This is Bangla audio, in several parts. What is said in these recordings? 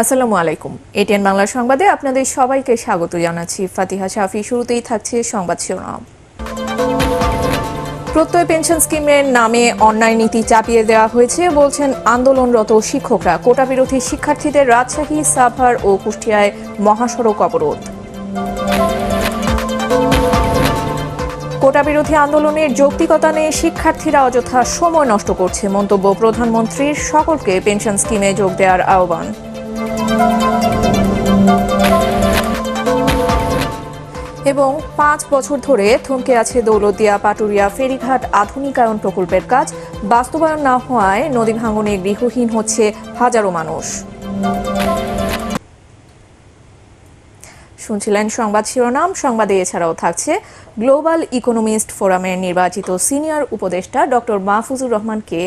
আসসালামু আলাইকুম। এটিএন বাংলা সংবাদে আপনাদের সবাইকে স্বাগত জানাচ্ছি। ফাতিহা শাফি। শুরুতেই থাকছে সংবাদ শিরোনাম। প্রত্যয় পেনশন স্কিমের নামে অন্যায় নীতি চাপিয়ে দেওয়া হয়েছে বলছেন আন্দোলনরত শিক্ষকরা। কোটা বিরোধী শিক্ষার্থীদের রাজশাহী, সাভার ও কুষ্টিয়ায় মহাসড়ক অবরোধ। কোটা বিরোধী আন্দোলনের যৌক্তিকতা নিয়ে শিক্ষার্থীরা অযথা সময় নষ্ট করছে মন্তব্য প্রধানমন্ত্রীর। সকলকে পেনশন স্কিমে যোগ দেওয়ার আহ্বান। এবং 5 বছর ধরে থমকে আছে দৌলতদিয়া পাটুরিয়া ফেরিঘাট আধুনিকায়ন প্রকল্পের কাজ। বাস্তবায়ন না হওয়ায় নদী ভাঙনে গৃহহীন হচ্ছে হাজারো মানুষ। শুনছিলেন সংবাদ শিরোনাম। সংবাদে এছাড়াও থাকছে গ্লোবাল ইকোনমিস্ট ফোরামের নির্বাচিত সিনিয়র উপদেষ্টা ডক্টর মাহফুজুর রহমানকে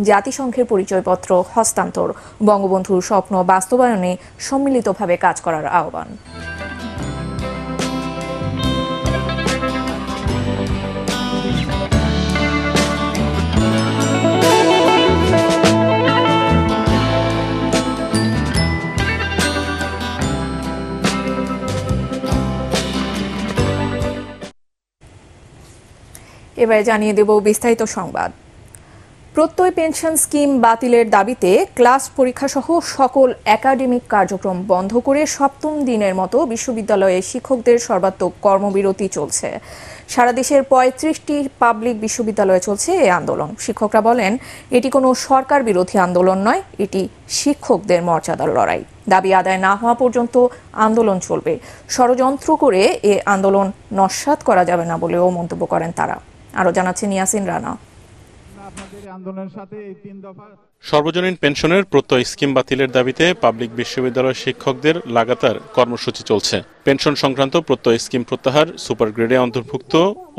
জাতিসংঘের পরিচয়পত্র হস্তান্তর। বঙ্গবন্ধুর স্বপ্ন বাস্তবায়নে সম্মিলিতভাবে কাজ করার আহ্বান। এবারে জানিয়ে দেব বিস্তারিত সংবাদ। প্রত্যয় পেনশন স্কিম বাতিলের দাবিতে ক্লাস পরীক্ষা সহ সকল একাডেমিক কার্যক্রম বন্ধ করে সপ্তম দিনের মতো বিশ্ববিদ্যালয়ে শিক্ষকদের সর্বাত্মক কর্মবিরতি চলছে। সারা দেশের 35টি পাবলিক বিশ্ববিদ্যালয়ে চলছে এই আন্দোলন। শিক্ষকরা বলেন, এটি কোনো সরকার বিরোধী আন্দোলন নয়, এটি শিক্ষকদের মর্যাদার লড়াই। দাবি আদায় না হওয়া পর্যন্ত আন্দোলন চলবে। ষড়যন্ত্র করে এ আন্দোলন নস্যাৎ করা যাবে না বলেও মন্তব্য করেন তারা। আরো জানাচ্ছেন ইয়াসিন রানা। সর্বজনীন পেনশনের প্রত্যয় স্কিম বাতিলের দাবিতে পাবলিক বিশ্ববিদ্যালয় শিক্ষকদের লাগাতার কর্মসূচি চলছে। পেনশন সংক্রান্ত প্রত্যয় স্কিম প্রত্যাহার, সুপার গ্রেডে অন্তর্ভুক্ত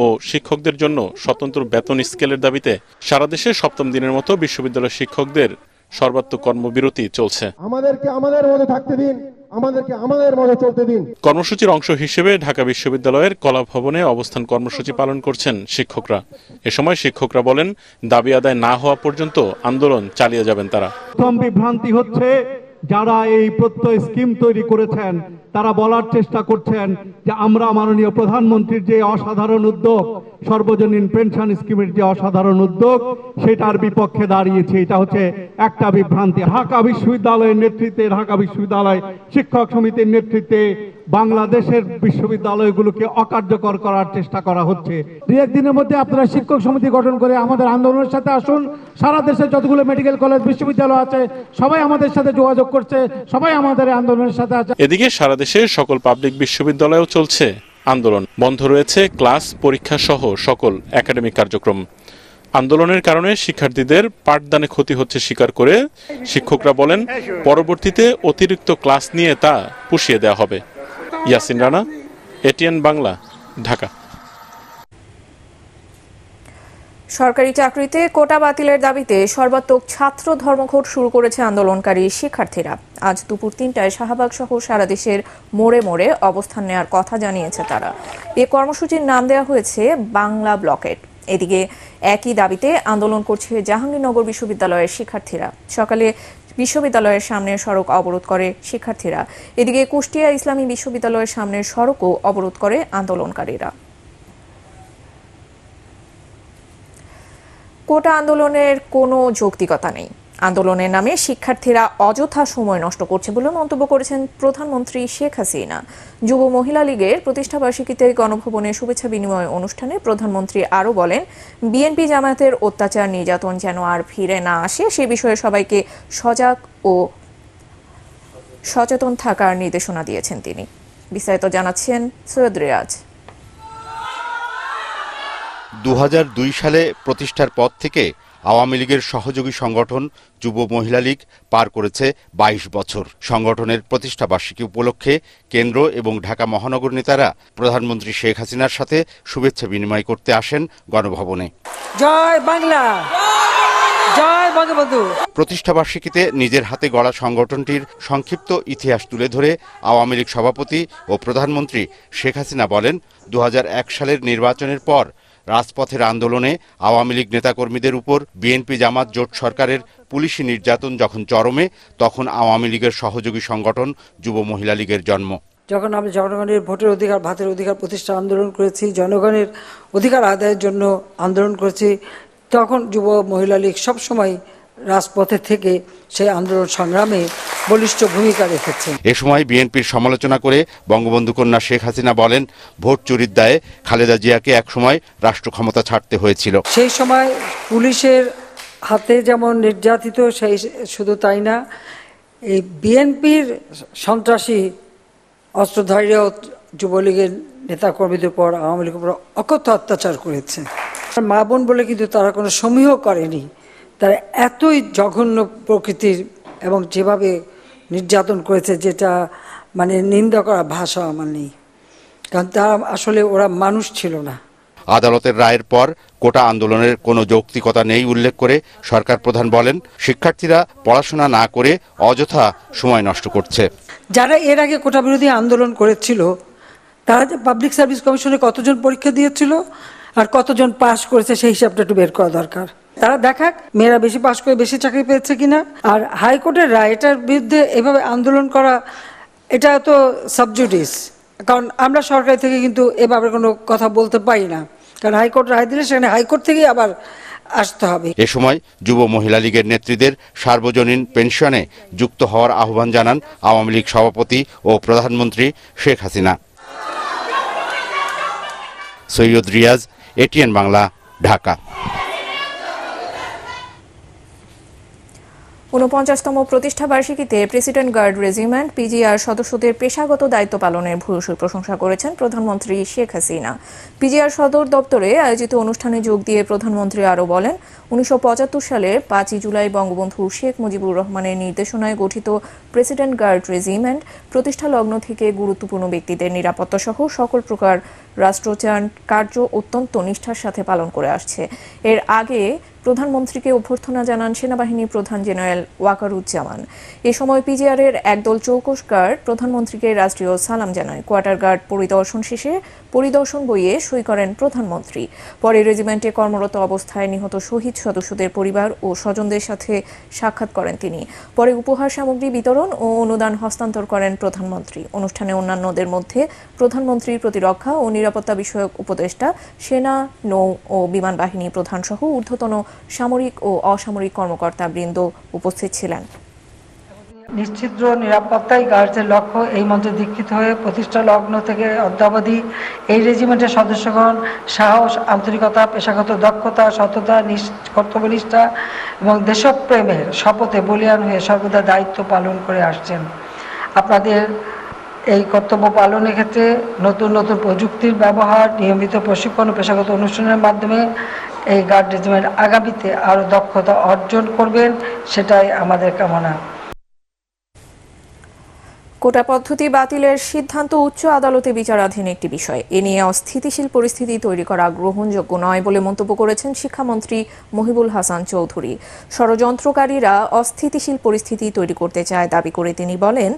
ও শিক্ষকদের জন্য স্বতন্ত্র বেতন স্কেলের দাবিতে সারা দেশে সপ্তম দিনের মতো বিশ্ববিদ্যালয় শিক্ষকদের সর্বাত্মক কর্মবিরতি চলছে। আমাদেরকে আমাদের মধ্যে থাকতে দিন, আমাদেরকে আমাদের মধ্যে চলতে দিন। কর্মসূচির অংশ হিসেবে ঢাকা বিশ্ববিদ্যালয়ের কলা ভবনে অবস্থান কর্মসূচি পালন করছেন শিক্ষকরা। এ সময় শিক্ষকরা বলেন, দাবি আদায় না হওয়া পর্যন্ত আন্দোলন চালিয়ে যাবেন তারা। প্রথম বিভ্রান্তি হচ্ছে, যারা এই প্রত্যয় স্কিম তৈরি করেছেন তারা বলার চেষ্টা করছেন যে আমরা মাননীয় প্রধানমন্ত্রীর যে অসাধারণ উদ্যোগ, সর্বজনীন পেনশন স্কিমের যে অসাধারণ উদ্যোগ, সেটার বিপক্ষে দাঁড়িয়েছে। এটা হচ্ছে একটা বিভ্রান্তি। ঢাকা বিশ্ববিদ্যালয়ের নেতৃত্বে, ঢাকা বিশ্ববিদ্যালয় শিক্ষক সমিতির নেতৃত্বে বাংলাদেশের বিশ্ববিদ্যালয়গুলোকে অকার্যকর করার চেষ্টা করা হচ্ছে। 2-1 দিনের মধ্যে আপনারা শিক্ষক সমিতি গঠন করে আমাদের আন্দোলনের সাথে আসুন। সারা দেশের যতগুলো মেডিকেল কলেজ, বিশ্ববিদ্যালয় আছে সবাই আমাদের সাথে যোগাযোগ করছে, সবাই আমাদের আন্দোলনের সাথে আছে। এদিকে সারা দেশের সকল পাবলিক বিশ্ববিদ্যালয়েও চলছে আন্দোলন। বন্ধ রয়েছে ক্লাস, পরীক্ষা সহ সকল একাডেমিক কার্যক্রম। আন্দোলনের কারণে শিক্ষার্থীদের পাঠদানে ক্ষতি হচ্ছে স্বীকার করে শিক্ষকরা বলেন, পরবর্তীতে অতিরিক্ত ক্লাস নিয়ে তা পুষিয়ে দেওয়া হবে। ইয়াসিন রানা, এটিএন বাংলা, ঢাকা। সরকারি চাকরিতে কোটা বাতিলের দাবিতে সর্বাত্মক ছাত্র ধর্মঘট শুরু করেছে আন্দোলনকারী শিক্ষার্থীরা। আজ দুপুর 3টায় শাহবাগ সহ সারা দেশের মোড়ে মোড়ে অবস্থান নেওয়ার কথা জানিয়েছে তারা। এ কর্মসূচির নাম দেওয়া হয়েছে বাংলা ব্লকেট। এদিকে একই দাবিতে আন্দোলন করছে জাহাঙ্গীরনগর বিশ্ববিদ্যালয়ের শিক্ষার্থীরা। সকালে বিশ্ববিদ্যালয়ের সামনে সড়ক অবরোধ করে শিক্ষার্থীরা। এদিকে কুষ্টিয়া ইসলামী বিশ্ববিদ্যালয়ের সামনের সড়কও অবরোধ করে আন্দোলনকারীরা। কোটা আন্দোলনের কোনো যৌক্তিকতা নেই। আন্দোলনের নামে শিক্ষার্থীরা অযথা সময় নষ্ট করছে বলে মন্তব্য করেছেন প্রধানমন্ত্রী শেখ হাসিনা। যুব মহিলা লীগের প্রতিষ্ঠাবার্ষিকীতে গণভবনে শুভেচ্ছা বিনিময় অনুষ্ঠানে প্রধানমন্ত্রী আরও বলেন, বিএনপি জামায়াতের অত্যাচার নির্যাতন যেন আর ফিরে না আসে সে বিষয়ে সবাইকে সজাগ ও সচেতন থাকার নির্দেশনা দিয়েছেন তিনি। বিস্তারিত জানাচ্ছেন সৈয়দ রিয়াজ। 2002 সালে প্রতিষ্ঠার পর থেকে আওয়ামী লীগের সহযোগী সংগঠন যুব মহিলা লীগ পার করেছে 22 বছর। সংগঠনের প্রতিষ্ঠাবার্ষিকী উপলক্ষে কেন্দ্র এবং ঢাকা মহানগর নেতারা প্রধানমন্ত্রী শেখ হাসিনার সাথে শুভেচ্ছা বিনিময় করতে আসেন গণভবনে। জয় বাংলা, জয় বঙ্গবন্ধু। প্রতিষ্ঠাবার্ষিকীতে নিজের হাতে গড়া সংগঠনটির সংক্ষিপ্ত ইতিহাস তুলে ধরে আওয়ামী লীগ সভাপতি ও প্রধানমন্ত্রী শেখ হাসিনা বলেন, 2001 সালের নির্বাচনের পর রাজপথের আন্দোলনে আওয়ামী লীগ নেতাকর্মীদের উপর বিএনপি জামাত জোট সরকারের পুলিশি নির্যাতন যখন চরমে, তখন আওয়ামী লীগের সহযোগী সংগঠন যুব মহিলা লীগের জন্ম। যখন আমরা জনগণের ভোটের অধিকার, ভাতের অধিকার প্রতিষ্ঠা আন্দোলন করেছি, জনগণের অধিকার আদায়ের জন্য আন্দোলন করেছি, তখন যুব মহিলা লীগ সবসময় রাজপথে থেকে সেই আন্দোলন সংগ্রামে বলিষ্ঠ ভূমিকা রেখেছে। এ সময় বিএনপির সমালোচনা করে বঙ্গবন্ধু কন্যা শেখ হাসিনা বলেন, ভোট চুরির দায়ে খালেদা জিয়াকে একসময় রাষ্ট্র ক্ষমতা ছাড়তে হয়েছিল। সেই সময় পুলিশের হাতে যেমন নির্যাতিত, সেই শুধু তাই না, এই বিএনপির সন্ত্রাসী অস্ত্রধারীরাও যুবলীগের নেতাকর্মীদের উপর, আওয়ামী লীগের উপর অকথ্য অত্যাচার করেছে। মা বোন বলে কিন্তু তারা কোনো সমীহ করেনি, তারা এতই জঘন্য প্রকৃতির এবং যেভাবে নির্যাতন করেছে, যেটা মানে নিন্দা করা ভাষা আমার নেই, কারণ তারা আসলে ওরা মানুষ ছিল না। আদালতের রায়ের পর কোটা আন্দোলনের কোনো যৌক্তিকতা নেই উল্লেখ করে সরকার প্রধান বলেন, শিক্ষার্থীরা পড়াশোনা না করে অযথা সময় নষ্ট করছে। যারা এর আগে কোটা বিরোধী আন্দোলন করেছিল, তারা যে পাবলিক সার্ভিস কমিশনে কতজন পরীক্ষা দিয়েছিল আর কতজন পাশ করেছে, সেই হিসাবটা একটু বের করা দরকার। তারা দেখাক মেয়েরা বেশি পাশ করে বেশি চাকরি পেয়েছে কিনা। আর হাইকোর্টের রায়, এটার বিরুদ্ধে এভাবে আন্দোলন করা, এটা তো সাবজুডিস, কারণ আমরা সরকার থেকে কিন্তু এভাবে কোনো কথা বলতে পারি না, কারণ হাইকোর্ট রায় দিলে সেখানে হাইকোর্ট থেকেই আবার আসতে হবে। এ সময় যুব মহিলা লীগের নেত্রীদের সার্বজনীন পেনশনে যুক্ত হওয়ার আহ্বান জানান আওয়ামী লীগ সভাপতি ও প্রধানমন্ত্রী শেখ হাসিনা। সৈয়দ রিয়াজ, এটিএন বাংলা, ঢাকা। ৪৯তম প্রতিষ্ঠা বার্ষিকীতে প্রেসিডেন্ট গার্ড রেজিমেন্ট পিজিআর সদস্যদের পেশাগত দায়িত্ব পালনের ভূয়সী প্রশংসা করেছেন প্রধানমন্ত্রী শেখ হাসিনা। পিজিআর সদর দপ্তরে আয়োজিত অনুষ্ঠানে যোগ দিয়ে প্রধানমন্ত্রী আরও বলেন, ১৯৭৫ সালের ৫ই জুলাই বঙ্গবন্ধু শেখ মুজিবুর রহমানের নির্দেশনায় গঠিত প্রেসিডেন্ট গার্ড রেজিমেন্ট প্রতিষ্ঠা লগ্ন থেকে গুরুত্বপূর্ণ ব্যক্তিদের নিরাপত্তা সহ সকল প্রকার রাষ্ট্রচারণ কার্য অত্যন্ত নিষ্ঠার সাথে পালন করে আসছে। এর আগে প্রধানমন্ত্রীকে অভ্যর্থনা জানান সেনাবাহিনী প্রধান জেনারেল ওয়াকারুজ্জামান। এ সময় পিজিআরের একদল চৌকস গার্ড প্রধানমন্ত্রীকে রাষ্ট্রীয় সালাম জানায়। কোয়ার্টার গার্ড পরিদর্শন শেষে পরিদর্শন বইয়ে সই করেন প্রধানমন্ত্রী। পরে রেজিমেন্টে কর্মরত অবস্থায় নিহত শহীদ সদস্যদের পরিবার ও স্বজনদের সাথে সাক্ষাৎ করেন তিনি। পরে উপহার সামগ্রী বিতরণ ও অনুদান হস্তান্তর করেন প্রধানমন্ত্রী। অনুষ্ঠানে অন্যান্যদের মধ্যে প্রধানমন্ত্রীর প্রতিরক্ষা ও নিরাপত্তা বিষয়ক উপদেষ্টা, সেনা, নৌ ও বিমান বাহিনী প্রধান সহ ঊর্ধ্বতন সামরিক ও অসামরিক কর্মকর্তা বৃন্দ উপস্থিত ছিলেন। নিশ্চিদ্র নিরাপত্তাই গার্ডসের লক্ষ্য। এই মঞ্চে দীক্ষিত হয়ে প্রতিষ্ঠা লগ্ন থেকে অদ্যাবধি এই রেজিমেন্টের সদস্যগণ সাহস, আন্তরিকতা, পেশাগত দক্ষতা, সততা, কর্তব্যনিষ্ঠা এবং দেশপ্রেমের শপথে বলীয়ান হয়ে সর্বদা দায়িত্ব পালন করে আসছেন। আপনাদের এই কর্তব্য পালনের ক্ষেত্রে নতুন নতুন প্রযুক্তির ব্যবহার, নিয়মিত প্রশিক্ষণ ও পেশাগত অনুষ্ঠানের মাধ্যমে এই গার্ড রেজিমেন্ট আগামীতে আরও দক্ষতা অর্জন করবেন, সেটাই আমাদের কামনা। কোটা পদ্ধতি বাতিলের সিদ্ধান্ত উচ্চ আদালতে বিচারাধীন একটি বিষয়। এ নিয়ে অস্থিতিশীল পরিস্থিতি তৈরি করা গ্রহণযোগ্য নয় বলে মন্তব্য করেছেন শিক্ষামন্ত্রী মহিবুল হাসান চৌধুরী। ষড়যন্ত্রকারীরা অস্থিতিশীল পরিস্থিতি তৈরি করতে চায় দাবি করে তিনি বলেন,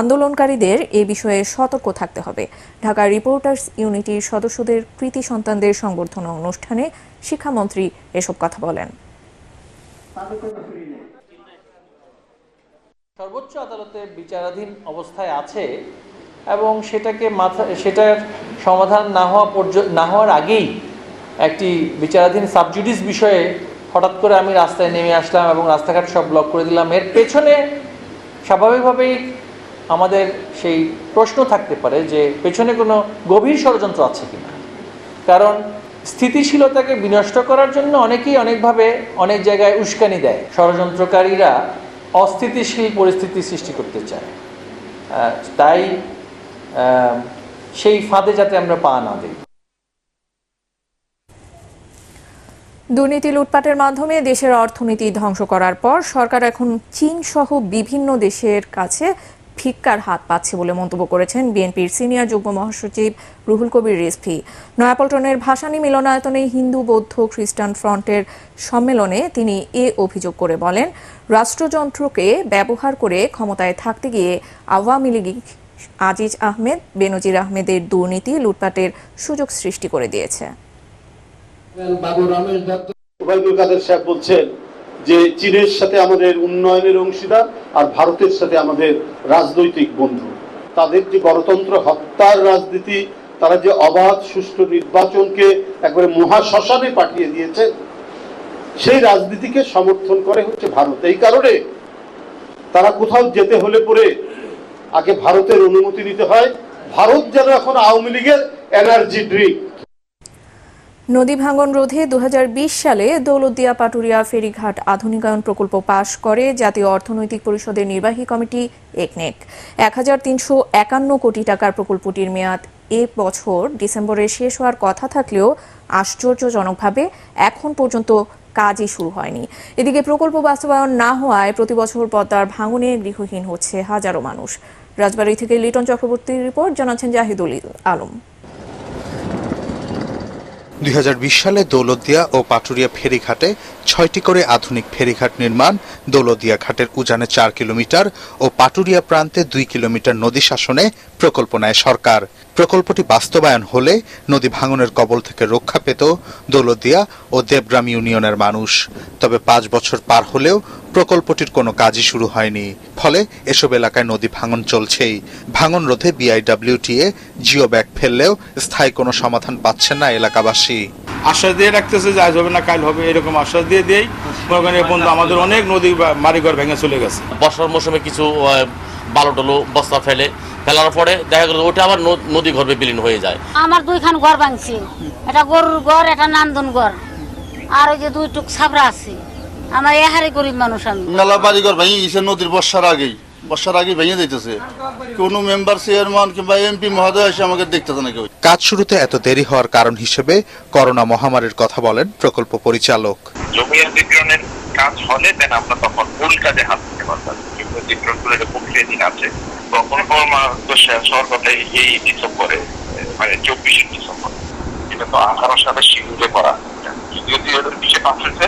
আন্দোলনকারীদের এ বিষয়ে সতর্ক থাকতে হবে। ঢাকা রিপোর্টার্স ইউনিটির সদস্যদের কৃতি সন্তানদের সংবর্ধনা অনুষ্ঠানে শিক্ষামন্ত্রী এসব কথা বলেন। সর্বোচ্চ আদালতে বিচারাধীন অবস্থায় আছে এবং সেটার সমাধান না হওয়ার আগেই একটি বিচারাধীন সাবজুডিস বিষয়ে হঠাৎ করে আমি রাস্তায় নেমে আসলাম এবং রাস্তাঘাট সব ব্লক করে দিলাম। এর পেছনে স্বাভাবিকভাবেই আমাদের সেই প্রশ্ন থাকতে পারে যে পেছনে কোনো গভীর ষড়যন্ত্র আছে কিনা। কারণ স্থিতিশীলতাকে বিনষ্ট করার জন্য অনেকেই অনেকভাবে অনেক জায়গায় উস্কানি দেয়। ষড়যন্ত্রকারীরা অস্থিতিশীল পরিস্থিতি সৃষ্টি করতে চায়, তাই সেই ফাঁদে যাতে আমরা পা না দিই। দুর্নীতি লুটপাটের মাধ্যমে দেশের অর্থনীতি ধ্বংস করার পর সরকার এখন চীন সহ বিভিন্ন দেশের কাছে ভিক্ষার হাত পাচ্ছে বলে মন্তব্য করেছেন বিএনপির সিনিয়র যুগ্ম মহাসচিব রুহুল কবির রিজভী। নয়াপল্টনের ভাসানী মিলনায়তনে হিন্দু, বৌদ্ধ, খ্রিস্টান ফ্রন্টের সম্মেলনে তিনি এ অভিযোগ করে বলেন, রাষ্ট্রযন্ত্রকে ব্যবহার করে ক্ষমতায় থাকতে গিয়ে আওয়ামী লীগ আজিজ আহমেদ, বেনজির আহমেদের দুর্নীতি লুটপাটের সুযোগ সৃষ্টি করে দিয়েছে। ওবায়দুল কাদের সাহেব বলছেন যে চীনের সাথে আমাদের উন্নয়নের অংশীদার আর ভারতের সাথে আমাদের রাজনৈতিক বন্ধু। তাদের যে গণতন্ত্র হত্যার রাজনীতি, তারা যে অবাধ সুষ্ঠু নির্বাচনকে একবারে মহাশ্মশানে পাঠিয়ে দিয়েছে, সেই রাজনীতিকে সমর্থন করে হচ্ছে ভারত। এই কারণে তারা কোথাও যেতে হলে পরে আগে ভারতের অনুমতি নিতে হয়। ভারত যেন এখন আওয়ামী লীগের এনার্জি ড্রিঙ্ক। নদী ভাঙন রোধে 2020 সালে দৌলতদিয়া পাটুরিয়া ফেরিঘাট আধুনিকায়ন প্রকল্প পাশ করে জাতীয় অর্থনৈতিক পরিষদের নির্বাহী কমিটি একনেক। 1351 কোটি টাকার প্রকল্পটির মেয়াদ এ বছর ডিসেম্বরে শেষ হওয়ার কথা থাকলেও আশ্চর্যজনকভাবে এখন পর্যন্ত কাজই শুরু হয়নি। এদিকে প্রকল্প বাস্তবায়ন না হওয়ায় প্রতি বছর পদ্মার ভাঙনে গৃহহীন হচ্ছে হাজারো মানুষ। রাজবাড়ী থেকে লিটন চক্রবর্তীর রিপোর্ট, জানাচ্ছেন জাহিদুল আলম। 2020 সালে দৌলতদিয়া ও পাটুরিয়া ফেরিঘাটে 6টি করে আধুনিক ফেরিঘাট নির্মাণ, দৌলতদিয়া ঘাটের উজানে 4 কিলোমিটার ও পাটুরিয়া প্রান্তে 2 কিলোমিটার নদী শাসনে প্রকল্প নেয় সরকার। প্রকল্পটি বাস্তবায়ন হলে নদী ভাঙনের কবল থেকে রক্ষা পেত দৌলতদিয়া ও দেবগ্রাম ইউনিয়নের মানুষ। তবে 5 বছর পার হলেও প্রকল্পটির কোনো কাজই শুরু হয়নি। ফলে এসব এলাকায় নদী ভাঙন চলছেই। ভাঙন রোধে বিআইডব্লিউটিএ জিও ব্যাগ ফেললেও স্থায়ী কোনো সমাধান পাচ্ছেন না এলাকাবাসী। আশ্বাস দিয়ে রাখতেছে যে আজ হবে না কাল হবে, এরকম আশ্বাস দিয়ে দিয়েই বন্ধু আমাদের অনেক নদী বাড়িঘর ভেঙে চলে গেছে। বর্ষার মৌসুমে কিছু বালু টলু বস্তা ফেলার পরে দেখা গেল ওটা আবার নদী গর্ভে বিলীন হয়ে যায়। আমার 2খান ঘর ভাঙছি, এটা গরুর ঘর, এটা নান্দন ঘর, আর ওই যে 2 টুক ছাবড়া আছে। আমার এহারে গরিব মানুষ। আমি মেলা বাড়িঘর ভেঙে গেছে নদীর বর্ষার আগেই ভেঙে যাইতেছে। কোন মেম্বার, চেয়ারম্যান কিংবা এমপি মহোদয় এসে আমাকে দেখতেছে না কেউ। কাজ শুরুতে এত দেরি হওয়ার কারণ হিসেবে করোনা মহামারীর কথা বলেন প্রকল্প পরিচালক। জমি অধিগ্রহণের কাজ হলে দেন আমরা তখন মূল কাজে হাত দিতে পারতাম। জমি অধিগ্রহণগুলো এটা প্রক্রিয়া দিন আছে, তখন সরকার কথা এই ডিসেম্বরে, মানে 24 ডিসেম্বর, এটা তো 18 সালে শিডিউলে করা, যদিও 2020 পাস হয়েছে,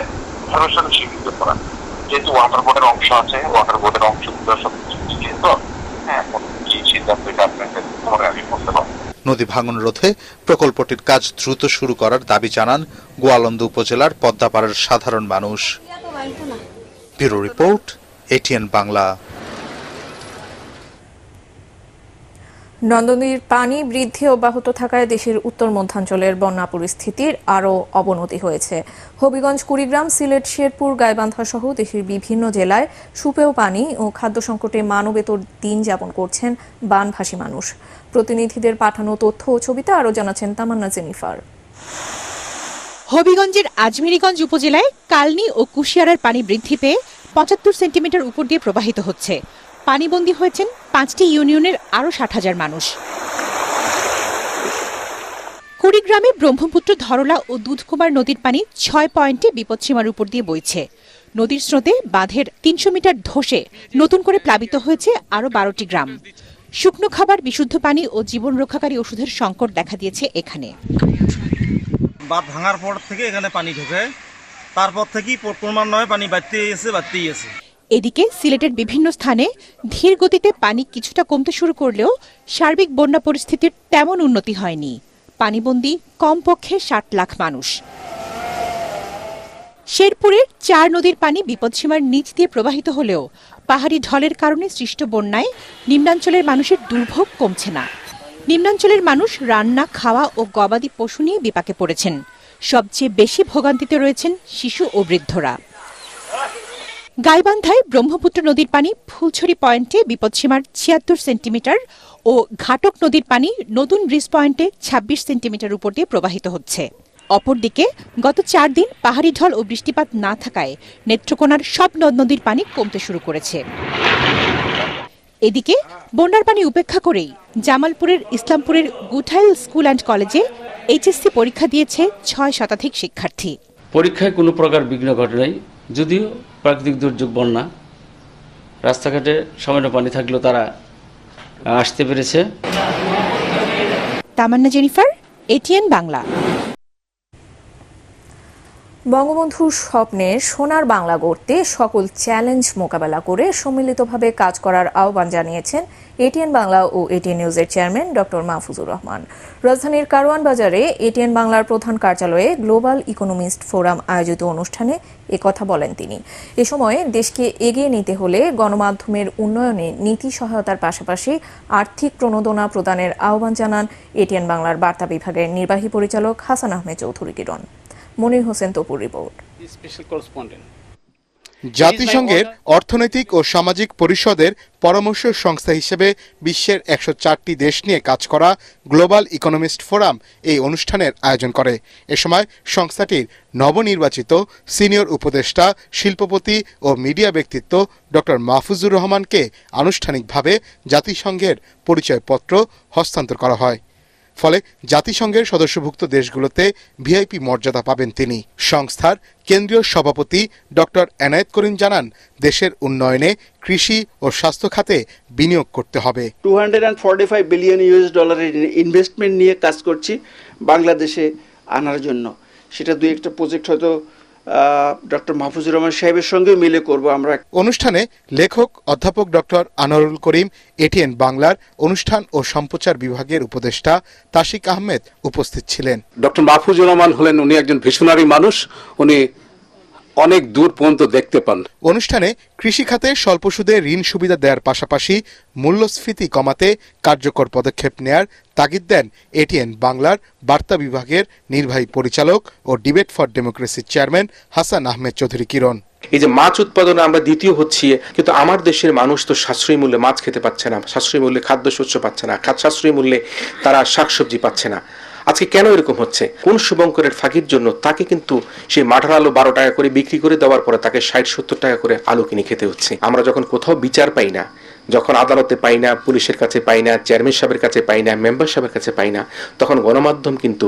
18 সালে শিডিউলে করা। যেহেতু ওয়াটার বোর্ডের অংশ আছে, ওয়াটার বোর্ডের অংশগুলো সব তো এখন কি সিদ্ধান্ত আপনাদের পরে আমি করতে পারবো। নদী ভাঙন রোধে প্রকল্পটির কাজ দ্রুত শুরু করার দাবি জানান গোয়ালন্দ উপজেলার পদ্মাপাড়ার সাধারণ মানুষ। Bureau report, ATN Bangla. নন্দনীর পানি বৃদ্ধি অব্যাহত থাকায় দেশের উত্তর মধ্যাঞ্চলের বন্যা পরিস্থিতির আরও অবনতি হয়েছে। হবিগঞ্জ, কুড়িগ্রাম, সিলেট, শেরপুর, গাইবান্ধা সহ দেশের বিভিন্ন জেলায় সুপেয় পানি ও খাদ্য সংকটে মানবেতর দিন যাপন করছেন বানভাসী মানুষ। প্রতিনিধিদের পাঠানো তথ্য ও ছবিতে আরও জানাচ্ছেন তামান্না জেনিফার। হবিগঞ্জের আজমিরিগঞ্জ উপজেলায় কালনী ও কুশিয়ারার পানি বৃদ্ধি পেয়ে 75 সেন্টিমিটার উপর দিয়ে প্রবাহিত হচ্ছে। পানিবন্দী হয়েছেন 5টি ইউনিয়নের আরও 60,000 মানুষ। কুড়িগ্রামে ব্রহ্মপুত্র, ধরলা ও দুধকুমার নদীর পানি 6 পয়েন্টে বিপদসীমার উপর দিয়ে বইছে। নদীর স্রোতে বাঁধের 300 মিটার ধসে নতুন করে প্লাবিত হয়েছে আরও 12টি গ্রাম। শুকনো খাবার, বিশুদ্ধ পানি ও জীবন রক্ষাকারী ওষুধের সংকট দেখা দিয়েছে এখানে। বাঁধ ভাঙার পর থেকে এখানে পানি ঢোকে, তারপর থেকেই ক্রমান্বয়ে পানি বাড়তেই আছে। এদিকে সিলেটের বিভিন্ন স্থানে ধীর গতিতে পানি কিছুটা কমতে শুরু করলেও সার্বিক বন্যা পরিস্থিতির তেমন উন্নতি হয়নি। পানিবন্দী কমপক্ষে 60 লাখ মানুষ। শেরপুরের 4 নদীর পানি বিপদসীমার নিচ দিয়ে প্রবাহিত হলেও পাহাড়ি ঢলের কারণে সৃষ্ট বন্যায় নিম্নাঞ্চলের মানুষের দুর্ভোগ কমছে না। নিম্নাঞ্চলের মানুষ রান্না, খাওয়া ও গবাদি পশু নিয়ে বিপাকে পড়েছেন। সবচেয়ে বেশি ভোগান্তিতে রয়েছেন শিশু ও বৃদ্ধরা। গাইবান্ধায় ব্রহ্মপুত্র নদীর পানি ফুলছড়ি পয়েন্টে বিপদসীমার 76 সেন্টিমিটার ও ঘাটক নদীর পানি নতুন ব্রিজ পয়েন্টে 26 সেন্টিমিটার উপর দিয়ে প্রবাহিত হচ্ছে। অপরদিকে গত 4 দিন পাহাড়ি ঢল ও বৃষ্টিপাত না থাকায় নেত্রকোনার সব নদ নদীর পানি কমতে শুরু করেছে। এদিকে বন্যার পানি উপেক্ষা করেই জামালপুরের ইসলামপুরের গুঠাইল স্কুল অ্যান্ড কলেজে এইচএসসি পরীক্ষা দিয়েছে 6 শতাধিক শিক্ষার্থী। পরীক্ষায় কোনো প্রকার বিঘ্ন ঘটে নাই, যদিও প্রাকৃতিক দুর্যোগ বন্যা, রাস্তাঘাটে সামান্য পানি থাকলেও তারা আসতে পেরেছে। তামান্না জেনিফার, এটিএন বাংলা। বঙ্গবন্ধুর স্বপ্নের সোনার বাংলা গড়তে সকল চ্যালেঞ্জ মোকাবেলা করে সম্মিলিতভাবে কাজ করার আহ্বান জানিয়েছেন এটিএন বাংলা ও এটিএন নিউজের চেয়ারম্যান ডক্টর মাহফুজুর রহমান। রাজধানীর কারওয়ান বাজারে এটিএন বাংলার প্রধান কার্যালয়ে গ্লোবাল ইকোনমিস্ট ফোরাম আয়োজিত অনুষ্ঠানে একথা বলেন তিনি। এ সময় দেশকে এগিয়ে নিতে হলে গণমাধ্যমের উন্নয়নে নীতি সহায়তার পাশাপাশি আর্থিক প্রণোদনা প্রদানের আহ্বান জানান এটিএন বাংলার বার্তা বিভাগের নির্বাহী পরিচালক হাসান আহমেদ চৌধুরী কিরণ। মনির হোসেন তপুর রিপোর্ট। জাতিসংঘের অর্থনৈতিক ও সামাজিক পরিষদের পরামর্শ সংস্থা হিসেবে বিশ্বের 104টি দেশ নিয়ে কাজ করা গ্লোবাল ইকোনমিস্ট ফোরাম এই অনুষ্ঠানের আয়োজন করে। এ সময় সংস্থাটির নবনির্বাচিত সিনিয়র উপদেষ্টা, শিল্পপতি ও মিডিয়া ব্যক্তিত্ব ডক্টর মাহফুজুর রহমানকে আনুষ্ঠানিকভাবে জাতিসংঘের পরিচয়পত্র হস্তান্তর করা হয়। ফলে জাতিসংঘের সদস্যভুক্ত দেশগুলোতে ভিআইপি মর্যাদা পাবেন তিনি। সংস্থার কেন্দ্রীয় সভাপতি ডক্টর এনায়েত করিম জানান, দেশের উন্নয়নে কৃষি ও স্বাস্থ্য খাতে বিনিয়োগ করতে হবে। $245 বিলিয়ন ডলারের ইনভেস্টমেন্ট নিয়ে কাজ করছি বাংলাদেশে আনার জন্য। সেটা দুই একটা প্রজেক্ট হয়তো ডক্টর মাহফুজুর রহমান সাহেবের সঙ্গে মিলে করব আমরা। অনুষ্ঠানে লেখক অধ্যাপক ডক্টর আনোয়ারুল করিম, এটিএন বাংলার অনুষ্ঠান ও সম্প্রচার বিভাগের উপদেষ্টা তাশিক আহমেদ উপস্থিত ছিলেন। ডক্টর মাহফুজুর রহমান হলেন উনি একজন ভিশনারি মানুষ, উনি অনেক দূর পর্যন্ত দেখতে পান। অনুষ্ঠানে কৃষি খাতে স্বল্প সুদে ঋণ সুবিধা দেওয়ার পাশাপাশি মূল্যস্ফীতি কমাতে কার্যকর পদক্ষেপ নেয়ার তাগিদ দেন এটিএন বাংলার বার্তা বিভাগের নির্বাহী পরিচালক ও ডিবেট ফর ডেমোক্রেসির চেয়ারম্যান হাসান আহমেদ চৌধুরী কিরণ। এই যে মাছ উৎপাদনে আমরা দ্বিতীয় হচ্ছি, কিন্তু আমার দেশের মানুষ তো সাশ্রয়ী মূল্যে মাছ খেতে পাচ্ছে না, সাশ্রয়ী মূল্যে খাদ্যশস্য পাচ্ছে না, সাশ্রয়ী মূল্যে তারা শাকসবজি পাচ্ছে না। আজকে কেন এরকম হচ্ছে? কোন শুভঙ্করের ফাঁকির জন্য তাকে কিন্তু সেই মাঠার আলু 12 টাকা করে বিক্রি করে দেওয়ার পরে তাকে 60-70 টাকা করে আলু কিনে খেতে হচ্ছে। আমরা যখন কোথাও বিচার পাই না, যখন আদালতে পাই না, পুলিশের কাছে পাই না, চেয়ারম্যান সাহেবের কাছে পাই না, মেম্বার সাহেবের কাছে পাই না, তখন গণমাধ্যম কিন্তু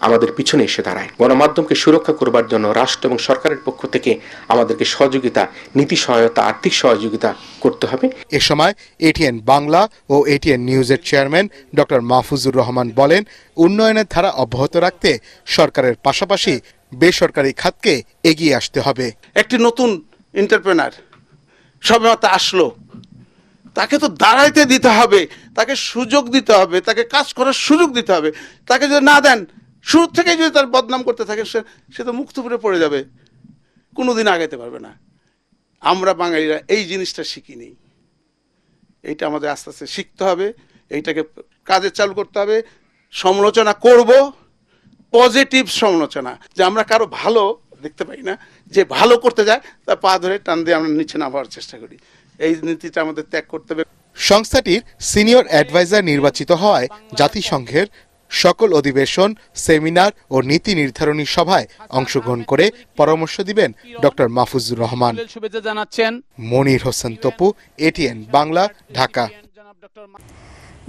আমাদের পিছনে এসে দাঁড়ায়। গণমাধ্যমকে সুরক্ষা করবার জন্য রাষ্ট্র এবং সরকারের পক্ষ থেকে আমাদেরকে সহযোগিতা, নীতি সহায়তা, আর্থিক সহযোগিতা করতে হবে। এ সময় এটিএন বাংলা ও এটিএন নিউজের চেয়ারম্যান ডক্টর মাহফুজুর রহমান বলেন, উন্নয়নের ধারা অব্যাহত রাখতে সরকারের পাশাপাশি বেসরকারি খাতকে এগিয়ে আসতে হবে। একটি নতুন এন্টারপ্রেনার সবেমাত্র আসলো, তাকে তো দাঁড়াইতে দিতে হবে, তাকে সুযোগ দিতে হবে, তাকে কাজ করার সুযোগ দিতে হবে। তাকে যদি না দেন, শুরু থেকে যদি তার বদনাম করতে থাকে, সে তো মুক্তপুরে পড়ে যাবে, কোনোদিন আগাইতে পারবে না। আমরা বাঙালিরা এই জিনিসটা শিখিনি, এইটা আমাদের আস্তে আস্তে শিখতে হবে, এইটাকে কাজে চালু করতে হবে। সমালোচনা করব, পজিটিভ সমালোচনা, যে আমরা কারো ভালো দেখতে পাই না, যে ভালো করতে যায় তার পা ধরে টান দিয়ে আমরা নিচে নামার চেষ্টা করি। এই নীতিটা আমাদের ত্যাগ করতে হবে। সংস্থাটির সিনিয়র অ্যাডভাইজার নির্বাচিত হওয়ায় জাতিসংঘের সকল অধিবেশন, সেমিনার ও নীতি নির্ধারণী সভায় অংশগ্রহণ করে পরামর্শ দিবেন ডক্টর মাহফুজুর রহমান। শুভেচ্ছা জানাচ্ছেন মনির হোসেন তপু, এটিএন বাংলা, ঢাকা।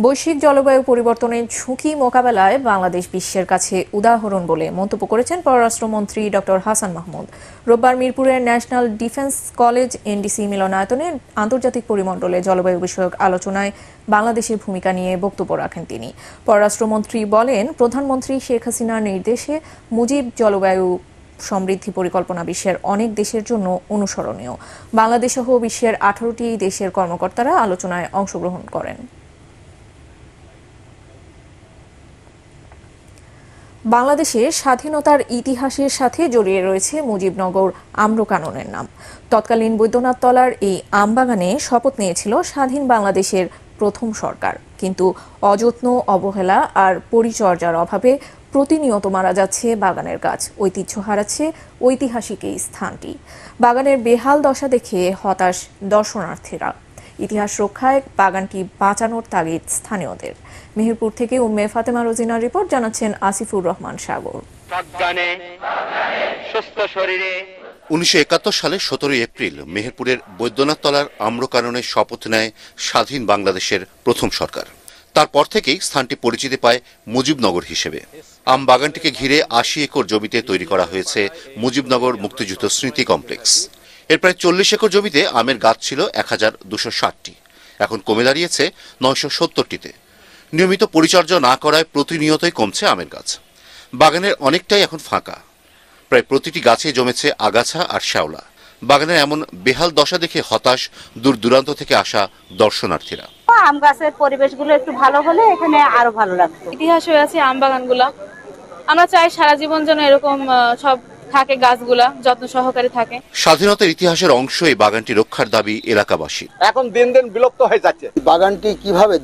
বৈশ্বিক জলবায়ু পরিবর্তনের ঝুঁকি মোকাবেলায় বাংলাদেশ বিশ্বের কাছে উদাহরণ বলে মন্তব্য করেছেন পররাষ্ট্রমন্ত্রী ডক্টর হাসান মাহমুদ। রোববার মিরপুরের ন্যাশনাল ডিফেন্স কলেজ এনডিসি মিলনায়তনে আন্তর্জাতিক পরিমণ্ডলে জলবায়ু বিষয়ক আলোচনায় বাংলাদেশের ভূমিকা নিয়ে বক্তব্য রাখেন তিনি। পররাষ্ট্রমন্ত্রী বলেন, প্রধানমন্ত্রী শেখ হাসিনার নির্দেশে মুজিব জলবায়ু সমৃদ্ধি পরিকল্পনা বিশ্বের অনেক দেশের জন্য অনুসরণীয়। বাংলাদেশ সহ বিশ্বের 18টি দেশের কর্মকর্তারা আলোচনায় অংশগ্রহণ করেন। বাংলাদেশের স্বাধীনতার ইতিহাসের সাথে জড়িয়ে রয়েছে মুজিবনগর আম্রকাননের নাম। তৎকালীন বৈদ্যনাথ তলার এই আমবাগানে শপথ নিয়েছিল স্বাধীন বাংলাদেশের প্রথম সরকার, কিন্তু অযত্ন, অবহেলা আর পরিচর্যার অভাবে প্রতিনিয়ত মারা যাচ্ছে বাগানের গাছ, ঐতিহ্য হারাচ্ছে ঐতিহাসিক এই স্থানটি। বাগানের বেহাল দশা দেখে হতাশ দর্শনার্থীরা। ইতিহাস রক্ষায় বাগানটি বাঁচানোর তাগিদ স্থানীয়দের। মেহেরপুর থেকে উম্মে ফাতেমা রোজিনার রিপোর্ট, জানাচ্ছেন আসিফুর রহমান সাগর। 1971 সালে 17 এপ্রিল মেহেরপুরের বৈদ্যনাথ তলার আম্রকাননে শপথ নেয় স্বাধীন বাংলাদেশের প্রথম সরকার। তারপর থেকেই স্থানটি পরিচিতি পায় মুজিবনগর হিসেবে। আম বাগানটিকে ঘিরে 80 একর জমিতে তৈরি করা হয়েছে মুজিবনগর মুক্তিযুদ্ধ স্মৃতি কমপ্লেক্স। এর প্রায় 40 একর জমিতে আমের গাছ ছিল 1260টি, এখন কমে দাঁড়িয়েছে 970টিতে। নিয়মিত পরিচর্যা না করায় প্রতিনিয়তই কমছে আমের গাছ। বাগানের অনেকটাই এখন ফাঁকা। প্রায় প্রতিটি গাছে জমেছে আগাছা আর শ্যাওলা। বাগানের এমন বেহাল দশা দেখে হতাশ দূর দূরান্ত থেকে আসা দর্শনার্থীরা। আম গাছের পরিবেশগুলো একটু ভালো হলে এখানে আরো ভালো লাগতো। ইতিহাস হয়ে আছে আম বাগানগুলা, আমরা চাই সারা জীবন যেন এরকম সব থাকে, গাছগুলা যত্ন সহকারে থাকে। স্বাধীনতার ইতিহাসের অংশ এই বাগানটি রক্ষার দাবি এলাকাবাসী। এখন দিন দিন বিলুপ্ত হয়ে যাচ্ছে। বাগানটি কিভাবে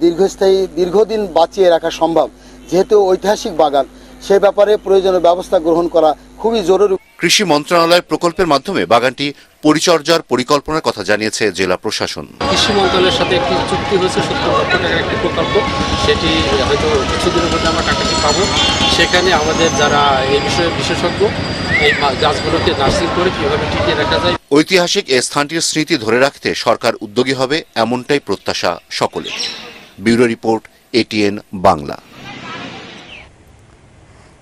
দীর্ঘদিন বাঁচিয়ে রাখা সম্ভব, যেহেতু ঐতিহাসিক বাগান, সে ব্যাপারে প্রয়োজনীয় ব্যবস্থা গ্রহণ করা খুবই জরুরি। কৃষি মন্ত্রণালয়ের প্রকল্পের মাধ্যমে বাগানটি পরিচর্যার পরিকল্পনার কথা জানিয়েছে জেলা প্রশাসন। কৃষি মন্ত্রণালয়ের সাথে একটি চুক্তি হয়েছে 70 লক্ষ টাকার একটি প্রকল্প, সেটি হয়তো কিছুদিনের মধ্যে আমরা টাকাটি পাবো। সেখানে আমাদের যারা এই বিষয়ে বিশেষজ্ঞ এই গাছগুলোকে নার্সিং করে কিভাবে টিকিয়ে রাখা যায়। ঐতিহাসিক এই স্থানটির স্মৃতি ধরে রাখতে সরকার উদ্যোগী হবে, এমনটাই প্রত্যাশা সকলের। Bureau report, ATN Bangla.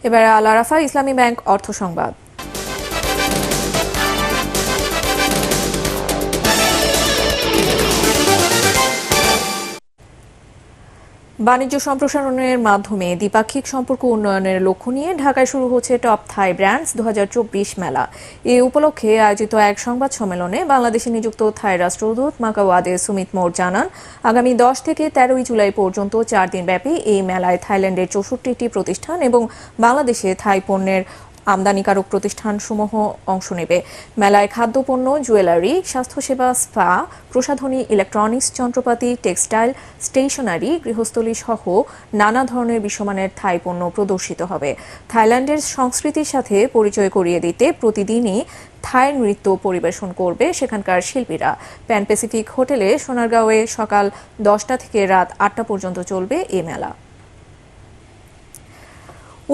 এবারে আল আরাফা ইসলামী ব্যাংক অর্থ সংবাদ। বাণিজ্য সম্প্রসারণের মাধ্যমে দ্বিপাক্ষিক সম্পর্ক উন্নয়নের লক্ষ্য নিয়ে ঢাকায় শুরু হচ্ছে টপ থাই ব্র্যান্ডস 2024 মেলা। এই উপলক্ষে আয়োজিত এক সংবাদ সম্মেলনে বাংলাদেশে নিযুক্ত থাই রাষ্ট্রদূত মাকাওয়াদে সুমিত মোর জানান, আগামী 10 থেকে 13 জুলাই পর্যন্ত 4 দিনব্যাপী এই মেলায় থাইল্যান্ডের 64টি প্রতিষ্ঠান এবং বাংলাদেশে থাই পণ্যের আমদানিকারক প্রতিষ্ঠানসমূহ অংশ নেবে। মেলায় খাদ্যপণ্য, জুয়েলারি, স্বাস্থ্যসেবা, স্পা, প্রসাধনী, ইলেকট্রনিক্স, যন্ত্রপাতি, টেক্সটাইল, স্টেশনারি, গৃহস্থলী সহ নানা ধরনের বিশ্বমানের থাই পণ্য প্রদর্শিত হবে। থাইল্যান্ডের সংস্কৃতির সাথে পরিচয় করিয়ে দিতে প্রতিদিনই থাই নৃত্য পরিবেশন করবে সেখানকার শিল্পীরা। প্যান প্যাসিফিক হোটেলে সোনারগাঁওয়ে সকাল 10টা থেকে রাত 8টা পর্যন্ত চলবে এই মেলা।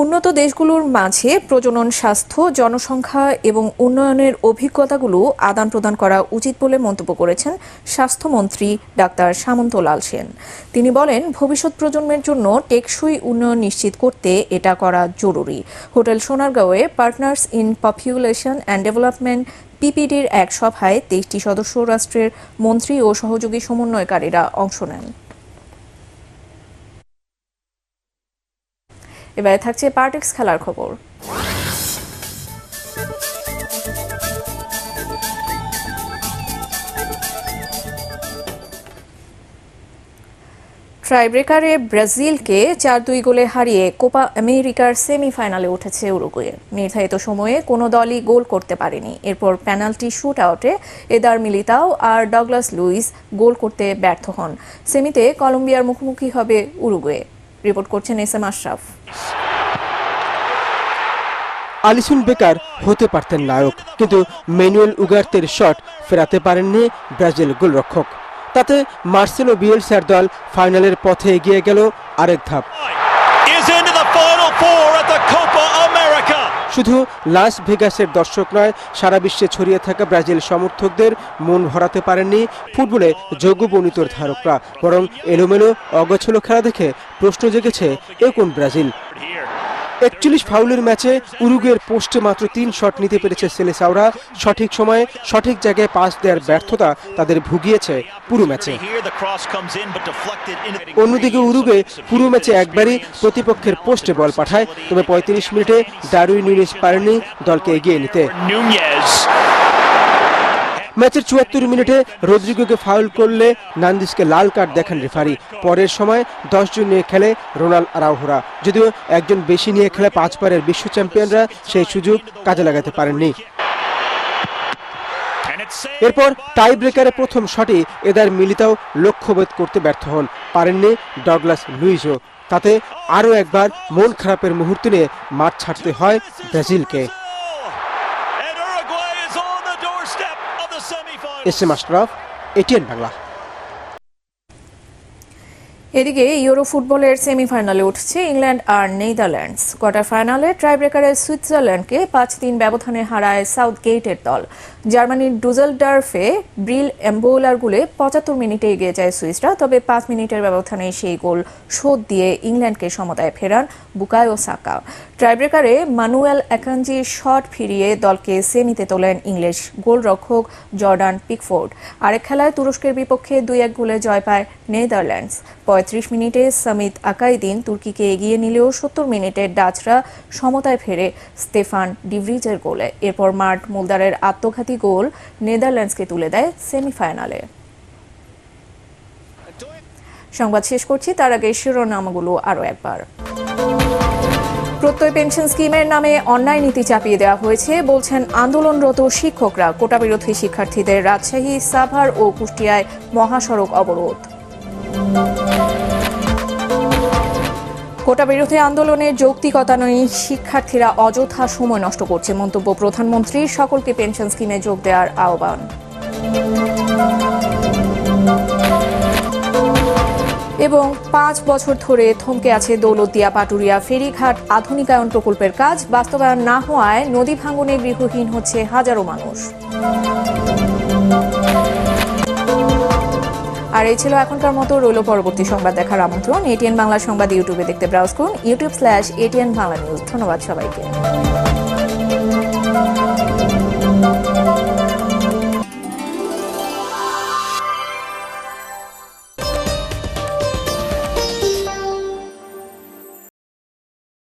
উন্নত দেশগুলোর মাঝে প্রজনন, স্বাস্থ্য, জনসংখ্যা এবং উন্নয়নের অভিজ্ঞতাগুলো আদান প্রদান করা উচিত বলে মন্তব্য করেছেন স্বাস্থ্যমন্ত্রী ডাক্তার সামন্ত লাল সেন। তিনি বলেন, ভবিষ্যৎ প্রজন্মের জন্য টেকসই উন্নয়ন নিশ্চিত করতে এটা করা জরুরি। হোটেল সোনারগাঁওয়ে partners in population and development PPDর এক সভায় 23টি সদস্য রাষ্ট্রের মন্ত্রী ও সহযোগী সমন্বয়কারীরা অংশ নেন। এবারে থাকছে পার্টেক্স খেলার খবর। টাইব্রেকারে ব্রাজিলকে 4-2 গোলে হারিয়ে কোপা আমেরিকার সেমিফাইনালে উঠেছে উরুগুয়ে। নির্ধারিত সময়ে কোনো দলই গোল করতে পারেনি। এরপর পেনাল্টি শুট আউটে এদার মিলিতাও আর ডগলাস লুইস গোল করতে ব্যর্থ হন। সেমিতে কলম্বিয়ার মুখোমুখি হবে উরুগুয়ে। রিপোর্ট করছেন SM আশরাফ। আলিসন বেকার হতে পারতেন নায়ক, কিন্তু ম্যানুয়েল উগার্তের শট ফেরাতে পারেননি ব্রাজিল গোলরক্ষক। তাতে মার্সেলো বিয়েলসার দল ফাইনালের পথে এগিয়ে গেল আরেক ধাপ। শুধু লাস ভেগাসের দর্শক নয়, সারা বিশ্বে ছড়িয়ে থাকা ব্রাজিল সমর্থকদের মন ভরাতে পারেননি ফুটবলে যোগ্যবর্ণিতর ধারকরা, বরং এলোমেলো অগোছলো খেলা দেখে প্রশ্ন জেগেছে এ কোন ব্রাজিল। 41 ফাউলের ম্যাচে উরুগুয়ের পোস্টে মাত্র 3 শট নিতে পেরেছে সেলেসাওরা। সঠিক সময়ে সঠিক জায়গায় পাস দেওয়ার ব্যর্থতা তাদের ভুগিয়েছে পুরো ম্যাচে। অন্যদিকে উরুগুয়ে পুরো ম্যাচে একবারই প্রতিপক্ষের পোস্টে বল পাঠায়, তবে 35 মিনিটে ডারউইন নুনেজ পারেননি দলকে এগিয়ে নিতে। ম্যাচের 74 মিনিটে রদ্রিগোকে ফাউল করলে নান্দিসকে লাল কার্ড দেখান রেফারি। পরের সময় 10 জন নিয়ে খেলে রোনাল্ড আরাউহোরা। যদিও একজন বেশি নিয়ে খেলে 5 বারের বিশ্ব চ্যাম্পিয়নরা সেই সুযোগ কাজে লাগাতে পারেননি। এরপর টাই ব্রেকারে প্রথম শটে এদার মিলিতাও লক্ষ্যভেদ করতে ব্যর্থ হন, পারেননি ডগলাস লুইসও। তাতে আরও একবার মন খারাপের মুহূর্ত নিয়ে মাঠ ছাড়তে হয় ব্রাজিলকে। SM Ashraf, ATN Bangla. এদিকে ইউরো ফুটবলের সেমিফাইনালে উঠছে ইংল্যান্ড আর নেদারল্যান্ডস। কোয়ার্টার ফাইনালে টাইব্রেকারে সুইজারল্যান্ডকে 5-3 ব্যবধানে হারায় সাউথগেটের দল। জার্মানির ডুজেলডর্ফে ব্রিল এমবোলার গোলে 75 মিনিটে এগিয়ে যায় সুইসরা, তবে 5 মিনিটের ব্যবধানে সেই গোল শোধ দিয়ে ইংল্যান্ডকে সমতায় ফেরান বুকায়ো সাকা। টাইব্রেকারে মানুয়েল অ্যাকাঞ্জি শট ফিরিয়ে দলকে সেমিতে তোলেন ইংলিশ গোলরক্ষক জর্ডান পিকফোর্ড। আরেক খেলায় তুরস্কের বিপক্ষে 2-1 গোলে জয় পায় নেদারল্যান্ডস। 35 মিনিটে সামিত আকাইদিন তুর্কিকে এগিয়ে নিলেও 70 মিনিটে ডাচরা সমতায় ফেরে স্টেফান ডিভ্রিজের গোলে। এরপর মার্ট মুলদারের আত্মঘাতী গোল নেদারল্যান্ডসকে তুলে দেয় সেমিফাইনালে। সংবাদ শেষ করছি, তার আগে শিরোনামগুলো আরও একবার। প্রত্যয় পেনশন স্কিমের নামে অন্যায় নীতি চাপিয়ে দেওয়া হয়েছে বলছেন আন্দোলনরত শিক্ষকরা। কোটা বিরোধী শিক্ষার্থীদের রাজশাহী, সাভার ও কুষ্টিয়ায় মহাসড়ক অবরোধ। কোটা বিরোধী আন্দোলনের যৌক্তিকতা নেই, শিক্ষার্থীরা অযথা সময় নষ্ট করছে মন্তব্য প্রধানমন্ত্রীর। সকলকে পেনশন স্কিমে যোগ দেওয়ার আহ্বান। এবং 5 বছর ধরে থমকে আছে দৌলতদিয়া পাটুরিয়া ফেরিঘাট আধুনিকায়ন প্রকল্পের কাজ। বাস্তবায়ন না হওয়ায় নদী ভাঙনে গৃহহীন হচ্ছে হাজারো মানুষ। আর এই ছিল এখনকার মতো, রইল পরবর্তী সংবাদ দেখার আমন্ত্রণ। এটিএন বাংলা সংবাদ ইউটিউবে দেখতে ব্রাউজ করুন youtube/ATN বাংলা নিউজ। ধন্যবাদ সবাইকে।